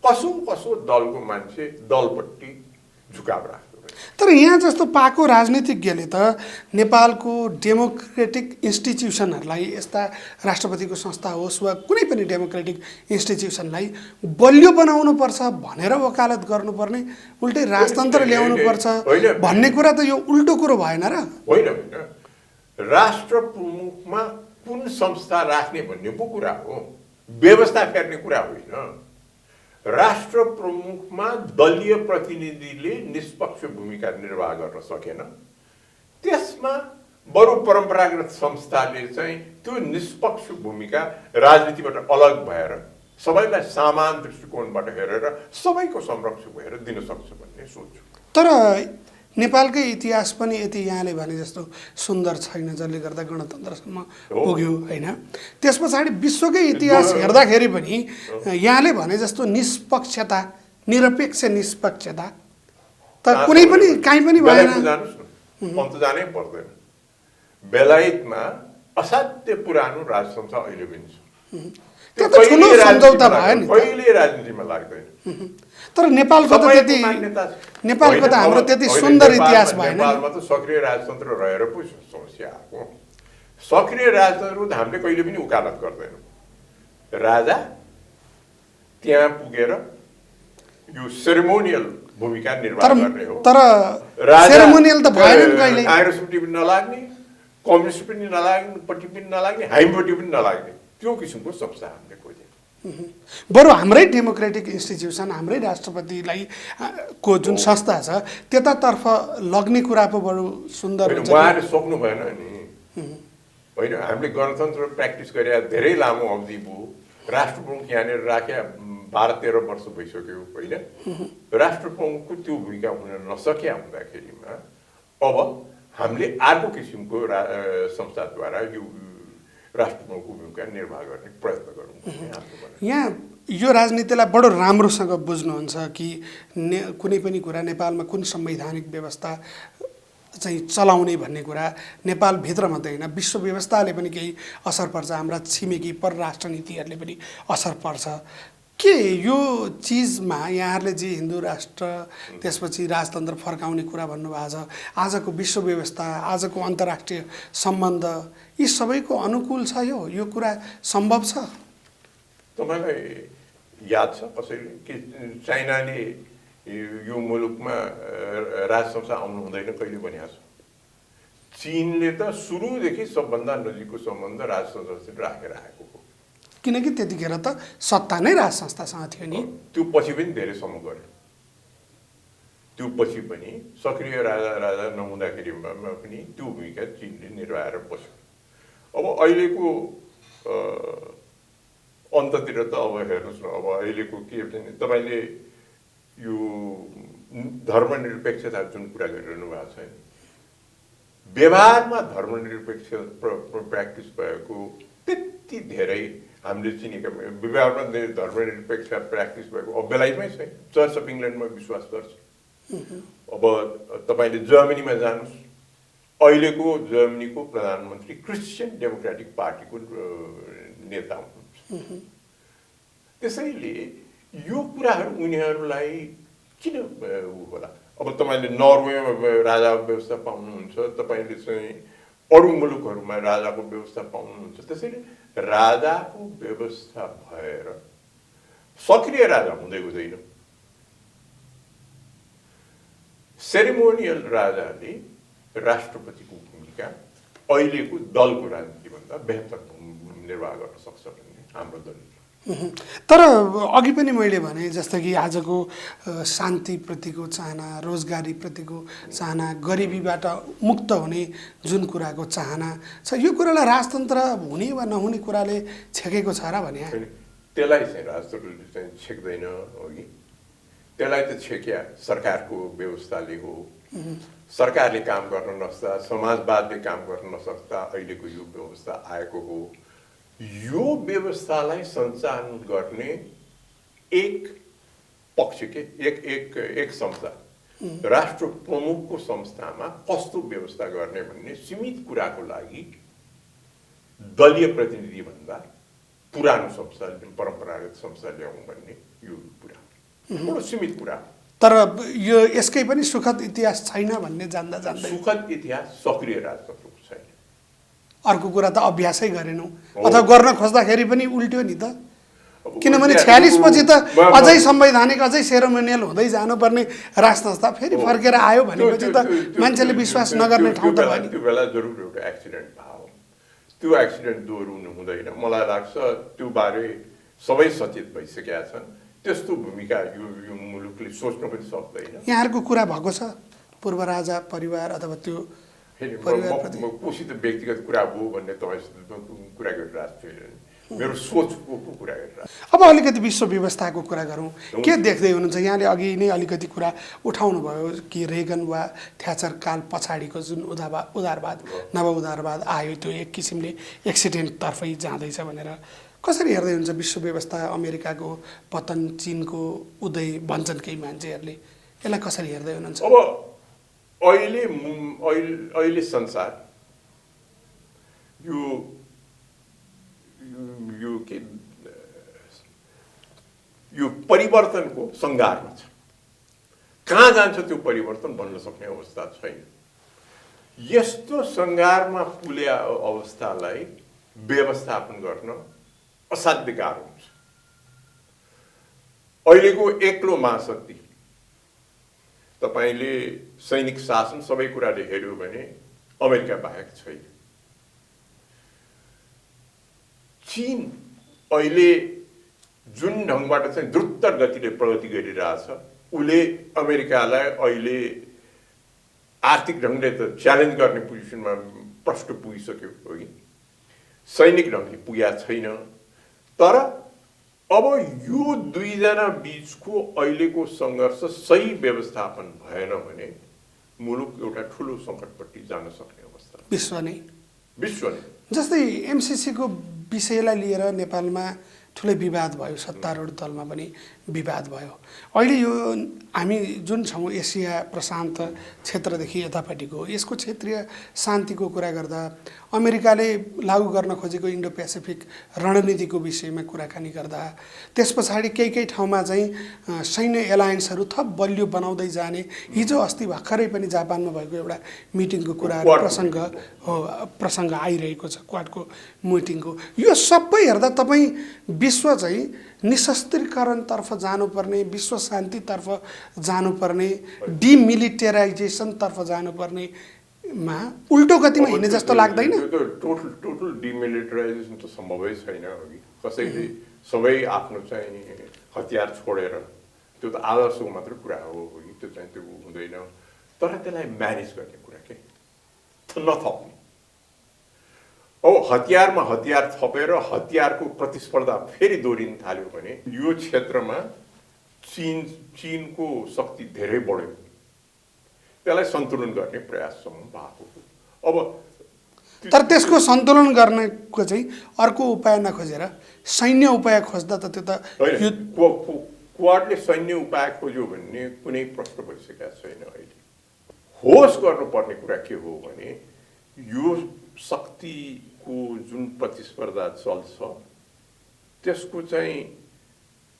कसो दलको मान्छे दलपट्टि झुकाव राख्दो रहेछ। तर यहाँ जस्तो पाको राजनीतिज्ञले त नेपालको डेमोक्रेटिक इन्स्टिट्युसनहरूलाई, यस्ता राष्ट्रपतिको संस्था होस् वा कुनै पनि डेमोक्रेटिक इन्स्टिट्युसनलाई बलियो बनाउनुपर्छ भनेर वकालत गर्नुपर्ने, उल्टै राजतन्त्र ल्याउनुपर्छ भन्ने कुरा त यो उल्टो कुरो भएन र? होइन होइन, राष्ट्र प्रमुखमा कुन संस्था राख्ने भन्ने पो कुरा हो, व्यवस्था फेर्ने कुरा होइन। राष्ट्र प्रमुखमा दलीय प्रतिनिधिले निष्पक्ष भूमिका निर्वाह गर्न सकेन, त्यसमा बरु परम्परागत संस्थाले चाहिँ त्यो निष्पक्ष भूमिका राजनीतिबाट अलग भएर सबैलाई समान दृष्टिकोणबाट हेरेर सबैको संरक्षक भएर दिन सक्छ भन्ने सोच्छु। तर नेपालकै इतिहास पनि यति यहाँले भने जस्तो सुन्दर छैन, जसले गर्दा गणतन्त्रसम्म पुग्यो होइन। त्यस पछाडि विश्वकै इतिहास हेर्दाखेरि पनि यहाँले भने जस्तो निष्पक्षता, निरपेक्ष निष्पक्षता त कुनै पनि कहीँ पनि भएन। अन्त जानै पर्दैन। बेलायतमा असाध्य पुरानो राजसंस्था अहिले पनि छ, त्यो त ठुलो सम्झौता भयो नि, कहिले राजनीतिमा लाग्दैन। तर नेपालको त त्यति, नेपालको त हाम्रो त्यति सुन्दर इतिहास भएन। नेपालमा त सक्रिय राजतन्त्र रहेर पो समस्या आएको। सक्रिय राजतन्त्र हामीले कहिले पनि वकालत गर्दैनौँ। राजा त्यहाँ पुगेर यो सेरेमोनियल भूमिका निर्वाह गर्ने हो। तर सेरेमोनियल त भएन नि कहिले। काङ्ग्रेसपट्टि पनि नलाग्ने, कम्युनिस्ट पनि नलाग्ने, पट्टि पनि नलाग्ने, हामीपट्टि पनि नलाग्ने, त्यो किसिमको संस्था हामीले खोज्यौँ। बरु हाम्रै डेमोक्रेटिक इन्स्टिट्युसन, हाम्रै राष्ट्रपतिलाई को जुन संस्था छ त्यतातर्फ लग्ने कुरा पो बरु सुन्दर हुन्छ। उहाँले सक्नु भएन नि होइन। हामीले गणतन्त्र प्र्याक्टिस गरे धेरै लामो अवधि भयो। राष्ट्र प्रमुख यहाँनिर राखे 12-13 वर्ष भइसक्यो होइन। राष्ट्र प्रमुखको त्यो भूमिका हुन नसक्या हुँदाखेरिमा अब हामीले अर्को किसिमको संस्थाद्वारा यो राष्ट्र प्रमुखको भूमिका निर्वाह गर्ने प्रयत्न गरौँ। यहाँ यो राजनीतिलाई बडो राम्रोसँग बुझ्नुहुन्छ कि कुनै पनि कुरा नेपालमा कुन संवैधानिक व्यवस्था चाहिँ चलाउने भन्ने कुरा नेपालभित्र मात्रै होइन, विश्व व्यवस्थाले पनि केही असर पर्छ, हाम्रा छिमेकी परराष्ट्र नीतिहरूले पनि असर पर्छ। के यो चिजमा यहाँहरूले जे हिन्दू राष्ट्र त्यसपछि राजतन्त्र फर्काउने कुरा भन्नुभएको छ, आजको विश्व व्यवस्था, आजको अन्तर्राष्ट्रिय सम्बन्ध, यी सबैको अनुकूल छ? यो कुरा सम्भव छ? तपाईँलाई याद छ कसैले कि चाइनाले यो मुलुकमा राजसंस्था आउनु हुँदैन कहिले भनेको छ? चीनले त सुरुदेखि सबभन्दा नजिकको सम्बन्ध राजसंस्थासित राखेर आएको हो, किनकि त्यतिखेर त सत्ता नै राज संस्थासँग थियो नि। त्यो पछि पनि धेरै सम्म गर्यो। त्यो पछि पनि सक्रिय राजा नहुँदाखेरिमा पनि त्यो भूमिका चीनले निर्वाहेर बस्यो। अब अहिलेको अन्ततिर त अब हेर्नुहोस् न, अब अहिलेको के भने तपाईँले यो धर्मनिरपेक्षता जुन कुरा गरिरहनु भएको छ, व्यवहारमा धर्मनिरपेक्ष प्र्याक्टिस भएको त्यति धेरै हामीले चिनेका व्यवहारमा धर्मनिरपेक्ष प्र्याक्टिस भएको अब बेलायतमै छैन। चर्च अफ इङ्ल्यान्डमा विश्वास गर्छ। अब तपाईँले जर्मनीमा जानुहोस्, अहिलेको जर्मनीको प्रधानमन्त्री क्रिस्चियन डेमोक्रेटिक पार्टीको नेता हुनुहुन्छ। त्यसैले यो कुराहरू उनीहरूलाई किन होला? अब तपाईँले नर्वेमा राजा व्यवस्था पाउनुहुन्छ, तपाईँले चाहिँ अरू मुलुकहरूमा राजाको व्यवस्था पाउनुहुन्छ। त्यसैले राजाको व्यवस्था भएर सक्रिय राजा हुँदै हुँदैन। सेरेमोनियल राजाले राष्ट्रपतिको भूमिका अहिलेको दलको राजनीतिभन्दा बेहतर निर्वाह गर्न सक्छ भन्ने हाम्रो दलिल। तर अघि पनि मैले भने जस्तै कि आजको शान्तिप्रतिको चाहना, रोजगारीप्रतिको चाहना, गरिबीबाट मुक्त हुने जुन कुराको चाहना छ, यो कुरालाई राजतन्त्र हुने वा नहुने कुराले छेकेको छ र भने? त्यसलाई चाहिँ राजतन्त्रले चाहिँ छेक्दैन हो कि, त्यसलाई त छेक्या सरकारको व्यवस्थाले हो। सरकारले काम गर्न नसक्दा, समाजवादले काम गर्न नसक्दा अहिलेको यो व्यवस्था आएको हो। यो व्यवस्थालाई सञ्चालन गर्ने एक पक्ष के एक संस्था, राष्ट्र प्रमुखको संस्थामा कस्तो व्यवस्था गर्ने भन्ने सीमित कुराको लागि दलीय प्रतिनिधि भन्दा पुरानो संस्था, परम्परागत संस्था ल्याउँ भन्ने यो कुरा बडो सीमित कुरा। तर यो यसकै पनि सुखद इतिहास छैन भन्ने जान्दा जान्दै सुखद इतिहास सक्रिय राजतन्त्रको छैन। अर्को कुरा त अभ्यासै गरेनौँ अथवा गर्न खोज्दाखेरि पनि उल्ट्यो नि त। किनभने 46 पछि त अझै संवैधानिक अझै सेरोमोनियल हुँदै जानुपर्ने राजसंस्था फेरि फर्केर आयो भनेपछि त मान्छेले विश्वास नगर्ने ठाउँ त भयो नि। त्यो बेला जरुर एउटा एक्सिडेन्ट भयो, त्यो एक्सिडेन्ट दोहोऱ्याउनु हुँदैन। मलाई लाग्छ त्यो बारे सबै सचेत भइसकेका छन्। त्यस्तो भूमिका यो मुलुकले सोच्न पनि सक्दैन। यहाँहरूको कुरा भएको छ पूर्व राजा परिवार अथवा त्यो परिवारप्रति? कोसित व्यक्तिगत कुरा हो भन्ने तपाईँसित कुरा गरिरहेको छु, मेरो सोचको कुरा गरिरहेको। अब अलिकति विश्व व्यवस्थाको कुरा गरौँ, के देख्दै हुनुहुन्छ? यहाँले अघि नै अलिकति कुरा उठाउनु भयो कि रेगन वा थ्याचर काल पछाडिको जुन उदारवाद नव उदारवाद आयो त्यो एक किसिमले एक्सिडेन्टतर्फै जाँदैछ भनेर कसरी हेर्दै हुन्छ विश्व व्यवस्था? अमेरिकाको पतन, चीनको उदय भन्छन् केही मान्छेहरूले, यसलाई कसरी हेर्दै हुनुहुन्छ? अब अहिले संसार यो परिवर्तनको सङ्घारमा छ। कहाँ जान्छ त्यो परिवर्तन भन्न सक्ने अवस्था छैन। यस्तो सङ्घारमा पुल्या अवस्थालाई व्यवस्थापन गर्न असाध्य गाह्रो हुन्छ। अहिलेको एक्लो महाशक्ति तपाईले सैनिक शासन सबै कुराले हेर्यो भने अमेरिका बाहेक छैन। चीन अहिले जुन ढङ्गबाट चाहिँ द्रुत गतिले प्रगति गरिरहेछ, उसले अमेरिकालाई अहिले आर्थिक ढङ्गले त च्यालेन्ज गर्ने पोजिसनमा प्रष्ट पुगिसक्यो हो कि सैनिक ढङ्गले पुगेको छैन। तर अब यो दुईजना बीचको अहिलेको सङ्घर्ष सही व्यवस्थापन भएन भने मुलुक एउटा ठुलो सङ्कटपट्टि जान सक्ने अवस्था। विश्व नै जस्तै एमसिसीको विषयलाई लिएर नेपालमा ठुलै विवाद भयो, सत्तारूढ दलमा पनि विवाद भयो। अहिले यो हामी जुन छौँ एसिया प्रशान्त क्षेत्रदेखि यतापट्टिको, यसको क्षेत्रीय शान्तिको कुरा गर्दा अमेरिकाले लागू गर्न खोजेको इन्डो पेसिफिक रणनीतिको विषयमा कुराकानी गर्दा त्यस पछाडि केही ठाउँमा चाहिँ सैन्य एलायन्सहरू थप बलियो बनाउँदै जाने, हिजो अस्ति भर्खरै पनि जापानमा भएको एउटा मिटिङको कुरा प्रसङ्ग आइरहेको छ, क्वाडको मिटिङको। यो सबै हेर्दा तपाईँ विश्व चाहिँ निशस्त्रीकरणतर्फ जानुपर्ने, विश्व शान्तितर्फ जानुपर्ने, डिमिलिटराइजेसनतर्फ जानुपर्नेमा उल्टो गतिमा हिँड्ने जस्तो लाग्दैन? टोटल डिमिलिटराइजेसन त सम्भवै छैन। कसैले सबै आफ्नो चाहिँ हतियार छोडेर, त्यो त आदर्शको मात्र कुरा हो कि त्यो चाहिँ त्यो हुँदैन। तर त्यसलाई म्यानेज गर्ने कुरा के नथप्ने। अब हतियारमा हतियार थपेर हतियारको प्रतिस्पर्धा फेरि दोहोरिन थाल्यो भने यो क्षेत्रमा चीनको शक्ति धेरै बढ्यो। त्यसलाई सन्तुलन गर्ने प्रयाससम्म भएको। अब तर त्यसको सन्तुलन गर्नको चाहिँ अर्को उपाय नखोजेर सैन्य उपाय खोज्दा त त्यो त क्वाडले सैन्य उपाय खोज्यो भन्ने कुनै प्रश्न भइसकेका छैन। अहिले होस गर्नुपर्ने कुरा के हो भने यो शक्तिको जुन प्रतिस्पर्धा चल्छ त्यसको चाहिँ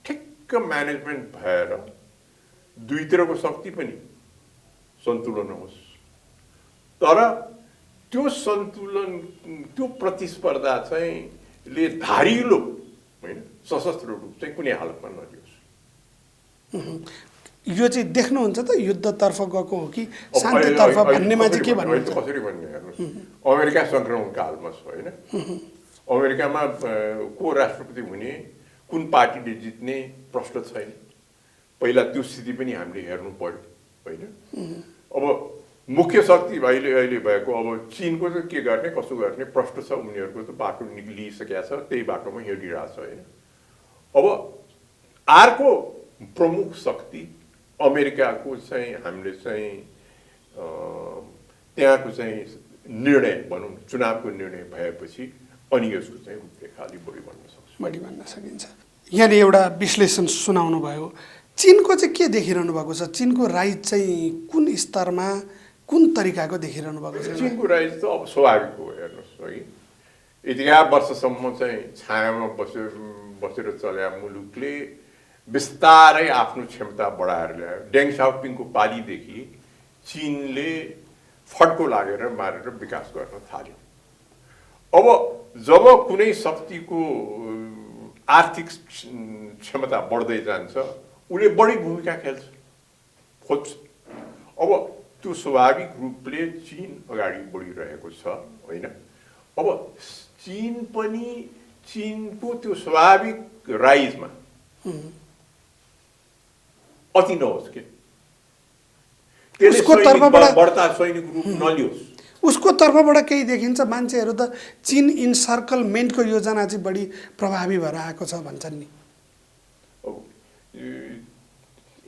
ठिक्क म्यानेजमेन्ट भएर दुईतिरको शक्ति पनि सन्तुलन होस्। तर त्यो सन्तुलन, त्यो प्रतिस्पर्धा चाहिँ ले धारिलो होइन सशस्त्र रूप चाहिँ कुनै हालतमा नदियोस्। यो चाहिँ देख्नुहुन्छ त युद्धतर्फ गएको हो कि शान्तितर्फ भन्नेमा चाहिँ के भन्नुहुन्छ? कसरी भन्ने हेर्नुहोस्, अमेरिका सङ्क्रमण कालमा छ होइन। अमेरिकामा को राष्ट्रपति हुने, कुन पार्टीले जित्ने प्रश्न छैन। पहिला त्यो स्थिति पनि हामीले हेर्नु पर्यो होइन। अब मुख्य शक्ति अहिले भएको अब चीनको चाहिँ के गर्ने कसो गर्ने प्रश्न छ। उनीहरूको त बाटो निक्लिसकेको छ, त्यही बाटोमा हिँडिरहेछ होइन। अब अर्को प्रमुख शक्ति अमेरिकाको चाहिँ हामीले चाहिँ त्यहाँको चाहिँ निर्णय भनौँ, चुनावको निर्णय भएपछि अनि यसको चाहिँ रूपरेखा अलिक बढी बन्न सकिन्छ। यहाँले एउटा विश्लेषण सुनाउनु भयो। चीनको चाहिँ के देखिरहनु भएको छ? चीनको राइज चाहिँ कुन स्तरमा, कुन तरिकाको देखिरहनु भएको छ? चीनको राइज त अब स्वाभाविक हो। हेर्नुहोस् है, यतिका वर्षसम्म चाहिँ छायामा बसेर चल्या मुलुकले बिस्तारै आफ्नो क्षमता बढाएर ल्यायो। डेङ साओपिङको पालीदेखि चीनले फड्को लागेर मारेर विकास गर्न थाल्यो। अब जब कुनै शक्तिको आर्थिक क्षमता बढ्दै जान्छ उसले बढी भूमिका खोज्छ। अब त्यो स्वाभाविक रूपले चीन अगाडि बढिरहेको छ होइन। अब चीन पनि चीनको त्यो स्वाभाविक राइजमा अति नहोस् के, उसको तर्फबाट बढ्ता सैनिक रूप नलियोस्। उसको तर्फबाट केही देखिन्छ। मान्छेहरू त चीन इन्सर्कलमेन्टको योजना चाहिँ बढी प्रभावी भएर आएको छ भन्छन् नि। अब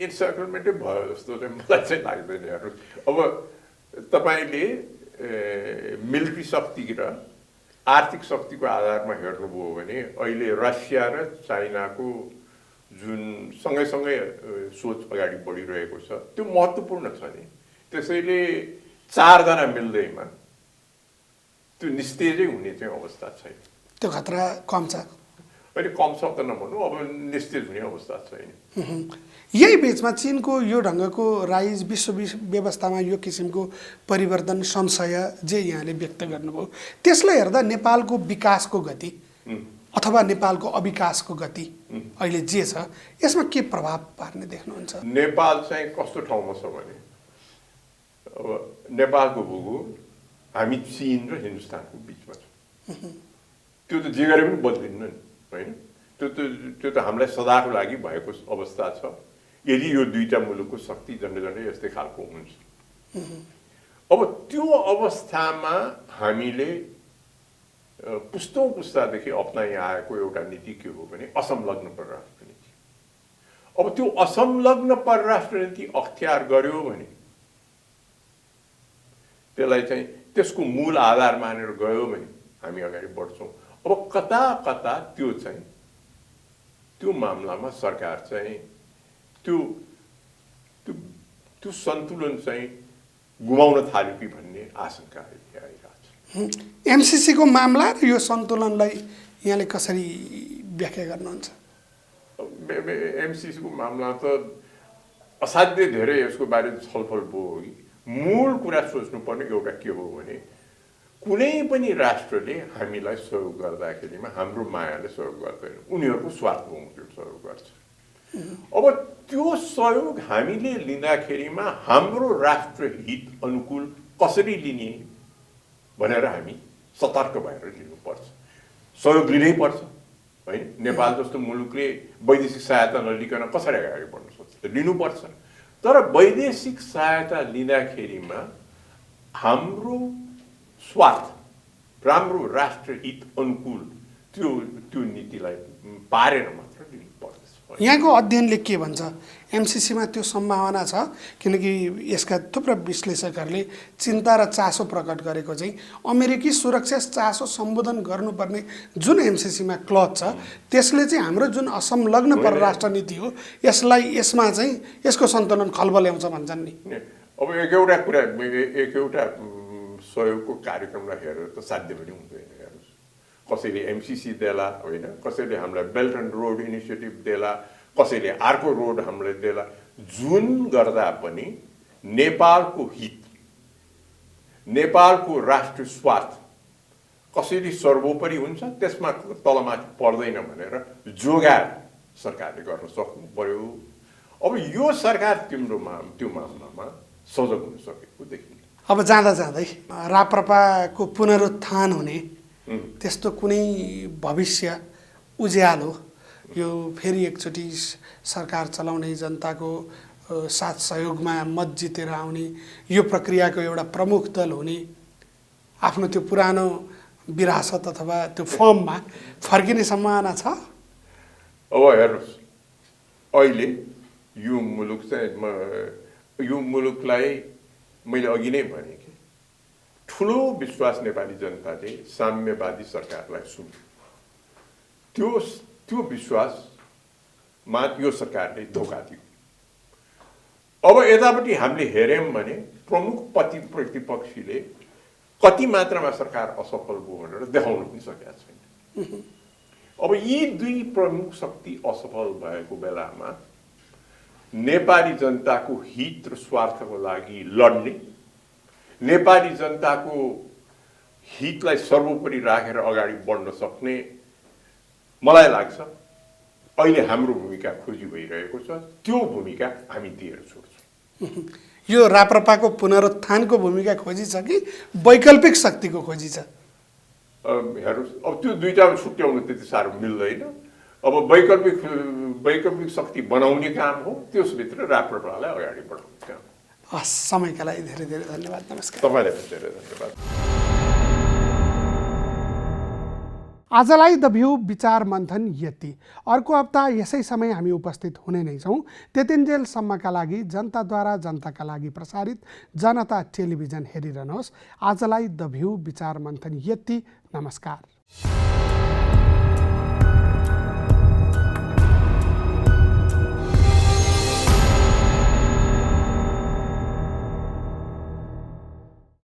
इन्सर्कलमेन्टै भयो जस्तो चाहिँ मलाई चाहिँ लाग्दैन हेर्नुहोस्। अब तपाईँले मिलिट्री शक्ति र आर्थिक शक्तिको आधारमा हेर्नुभयो भने अहिले रसिया र चाइनाको जुन सँगैसँगै सोच अगाडि बढिरहेको छ त्यो महत्त्वपूर्ण छ नि। त्यसैले 4 जना मिल्दैमा त्यो निस्तेजै हुने चाहिँ अवस्था छैन। त्यो खतरा कम छ। अहिले कम छ त नभन्नु, अब निस्तेज हुने अवस्था छैन। यही बिचमा चीनको यो ढङ्गको राइज, विश्व व्यवस्थामा यो किसिमको परिवर्तन, संशय जे यहाँले व्यक्त गर्नुभयो, त्यसलाई हेर्दा नेपालको विकासको गति अथवा नेपालको अविकासको गति अहिले जे छ यसमा के प्रभाव पार्ने देख्नुहुन्छ? नेपाल चाहिँ कस्तो ठाउँमा छ भने अब नेपालको भूगोल हामी चीन र हिन्दुस्तानको बिचमा छ। त्यो त जे गरे पनि बदलिन्न नि होइन। त्यो त हामीलाई सदाको लागि भएको अवस्था छ। यदि यो दुईटा मुलुकको शक्ति झन्डै यस्तै खालको हुन्छ। अब त्यो अवस्थामा हामीले पुस्तौं पुस्तादेखि अपनाइ आएको एउटा नीति के हो भने असंलग्न परराष्ट्र नीति। अब त्यो असंलग्न परराष्ट्र नीति अख्तियार गर्यो भने त्यसलाई चाहिँ त्यसको मूल आधार मानेर गयो भने हामी अगाडि बढ्छौँ। अब कता कता त्यो मामलामा सरकार चाहिँ त्यो सन्तुलन चाहिँ गुमाउन थाल्यो कि भन्ने आशंका आइरहेको छ। एमसीसीको मामला र यो सन्तुलनलाई यहाँले कसरी व्याख्या गर्नुहुन्छ? एमसीसीको मामला त असाध्यै धेरै यसको बारेमा छलफल भयो कि मूल कुरा सोच्नुपर्ने एउटा के हो भने कुनै पनि राष्ट्रले हामीलाई सहयोग गर्दाखेरिमा हाम्रो मायाले सहयोग गर्दैन, उनीहरूको स्वार्थ बमोजिम सहयोग गर्छ। अब त्यो सहयोग हामीले लिँदाखेरिमा हाम्रो राष्ट्र हित अनुकूल कसरी लिने भनेर हामी सतर्क भएर लिनुपर्छ। सहयोग लिनै पर्छ होइन। नेपाल जस्तो मुलुकले वैदेशिक सहायता नलिकन कसरी अगाडि बढ्न सक्छ? लिनुपर्छ। तर वैदेशिक सहायता लिँदाखेरिमा हाम्रो स्वार्थ, राम्रो राष्ट्र हित अनुकूल त्यो नीतिलाई पारेर मात्र लिनुपर्छ। यहाँको अध्ययनले के भन्छ? एमसीसीमा त्यो सम्भावना छ? किनकि यसका थुप्रै विश्लेषकहरूले चिन्ता र चासो प्रकट गरेको चाहिँ अमेरिकी सुरक्षा चासो सम्बोधन गर्नुपर्ने जुन एमसीसीमा क्लज छ त्यसले चाहिँ हाम्रो जुन असंलग्न परराष्ट्र नीति हो यसमा चाहिँ यसको सन्तुलन खलबल ल्याउँछ भन्छन् नि। अब एकएवटा सहयोगको कार्यक्रमलाई हेरेर त साध्य पनि हुँदैन। हेर्नुहोस्, कसैले एमसीसी देला होइन, कसैले हामीलाई बेल्ट एन्ड रोड इनिसिएटिभ देला, कसैले अर्को रोड हामीलाई देला। जुन गर्दा पनि नेपालको हित, नेपालको राष्ट्रिय स्वार्थ कसरी सर्वोपरि हुन्छ त्यसमा तलमाथि पर्दैन भनेर जोगाएर सरकारले गर्न सक्नु पर्यो। अब यो सरकार त्यो मामलामा सजग हुन सकेको देखिन्छ। अब जाँदा जाँदै राप्रपाको पुनरुत्थान हुने त्यस्तो कुनै भविष्य उज्यालो, यो फेरि एकचोटि सरकार चलाउने, जनताको साथ सहयोगमा मत जितेर आउने यो प्रक्रियाको एउटा प्रमुख दल हुने, आफ्नो त्यो पुरानो विरासत अथवा त्यो फर्ममा फर्किने सम्भावना छ? अब हेर्नुहोस्, अहिले यो मुलुकलाई मैले अघि नै भने कि ठुलो विश्वास नेपाली जनताले साम्यवादी सरकारलाई सुन्यो। त्यो विश्वासमा यो सरकारले धोका दियो। अब यतापट्टि हामीले हेऱ्यौँ भने प्रमुख प्रतिपक्षीले कति मात्रामा सरकार असफल भयो भनेर देखाउन पनि सकेका छैन। अब यी दुई प्रमुख शक्ति असफल भएको बेलामा नेपाली जनताको हित र स्वार्थको लागि लड्ने, नेपाली जनताको हितलाई सर्वोपरि राखेर अगाडि बढ्न सक्ने मलाई लाग्छ अहिले हाम्रो भूमिका खोजी भइरहेको छ। त्यो भूमिका हामी दिएर छोड्छौँ। यो राप्रपाको पुनरुत्थानको भूमिका खोजी छ कि वैकल्पिक शक्तिको खोजी छ? हेर्नुहोस्, अब त्यो दुईटामा छुट्याउन त्यति साह्रो मिल्दैन। अब वैकल्पिक शक्ति बनाउने काम हो, त्यसभित्र राप्रपालाई अगाडि बढाउने काम। हस्, समयका लागि धेरै धेरै धन्यवाद। नमस्कार। तपाईँलाई पनि धेरै धन्यवाद। आजलाई द भ्यू विचार मन्थन यति। अर्को हप्ता यसै समय हामी उपस्थित हुने नै छौँ। त्यतिन्जेलसम्मका लागि जनताद्वारा जनताका लागि प्रसारित जनता टेलिभिजन हेरिरहनुहोस्। आजलाई द भ्यू विचार मन्थन यति। नमस्कार।